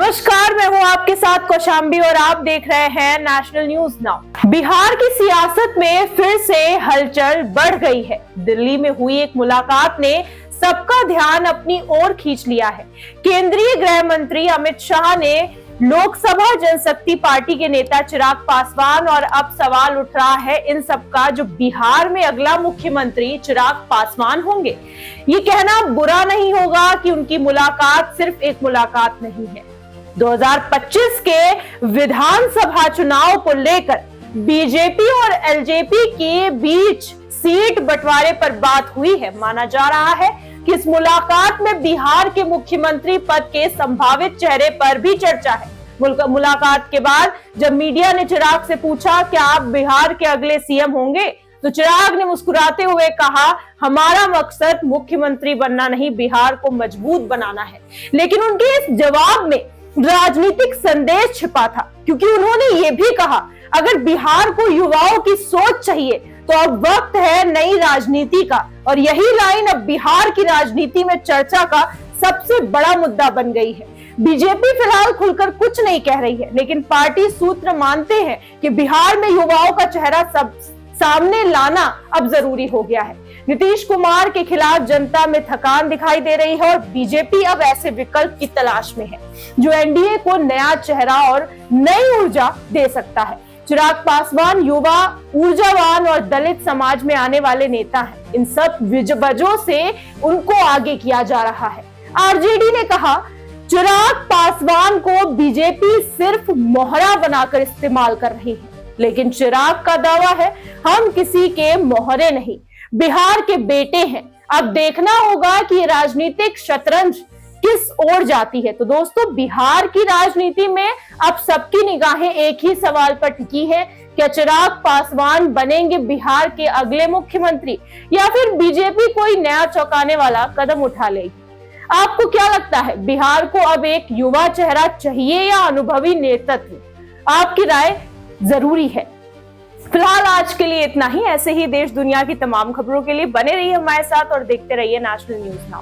नमस्कार, मैं हूं आपके साथ कौशाम्बी और आप देख रहे हैं नेशनल न्यूज नाउ। बिहार की सियासत में फिर से हलचल बढ़ गई है। दिल्ली में हुई एक मुलाकात ने सबका ध्यान अपनी ओर खींच लिया है। केंद्रीय गृह मंत्री अमित शाह ने लोकसभा जनशक्ति पार्टी के नेता चिराग पासवान और अब सवाल उठ रहा है इन सबका, जो बिहार में अगला मुख्यमंत्री चिराग पासवान होंगे। ये कहना बुरा नहीं होगा कि उनकी मुलाकात सिर्फ एक मुलाकात नहीं है। 2025 के विधानसभा चुनाव को लेकर बीजेपी और एलजेपी के बीच सीट बंटवारे पर बात हुई है। माना जा रहा है कि इस मुलाकात में बिहार के मुख्यमंत्री पद के संभावित चेहरे पर भी चर्चा है। मुलाकात के बाद जब मीडिया ने चिराग से पूछा कि आप बिहार के अगले सीएम होंगे, तो चिराग ने मुस्कुराते हुए कहा, हमारा मकसद मुख्यमंत्री बनना नहीं, बिहार को मजबूत बनाना है। लेकिन उनके इस जवाब में राजनीतिक संदेश छिपा था, क्योंकि उन्होंने ये भी कहा, अगर बिहार को युवाओं की सोच चाहिए तो अब वक्त है नई राजनीति का। और यही लाइन अब बिहार की राजनीति में चर्चा का सबसे बड़ा मुद्दा बन गई है। बीजेपी फिलहाल खुलकर कुछ नहीं कह रही है, लेकिन पार्टी सूत्र मानते हैं कि बिहार में युवाओं का चेहरा सब सामने लाना अब जरूरी हो गया है। नीतीश कुमार के खिलाफ जनता में थकान दिखाई दे रही है और बीजेपी अब ऐसे विकल्प की तलाश में है जो एनडीए को नया चेहरा और नई ऊर्जा दे सकता है। चिराग पासवान युवा, ऊर्जावान और दलित समाज में आने वाले नेता हैं। इन सब वजहों से उनको आगे किया जा रहा है। आरजेडी ने कहा, चिराग पासवान को बीजेपी सिर्फ मोहरा बनाकर इस्तेमाल कर रही है, लेकिन चिराग का दावा है, हम किसी के मोहरे नहीं, बिहार के बेटे हैं। अब देखना होगा कि राजनीतिक शतरंज किस ओर जाती है। तो दोस्तों, बिहार की राजनीति में अब सबकी निगाहें एक ही सवाल पर टिकी है, क्या चिराग पासवान बनेंगे बिहार के अगले मुख्यमंत्री या फिर बीजेपी कोई नया चौंकाने वाला कदम उठा लेगी। आपको क्या लगता है, बिहार को अब एक युवा चेहरा चाहिए या अनुभवी नेतृत्व? आपकी राय जरूरी है। फिलहाल आज के लिए इतना ही। ऐसे ही देश दुनिया की तमाम खबरों के लिए बने रहिए हमारे साथ और देखते रहिए नेशनल न्यूज नाउ।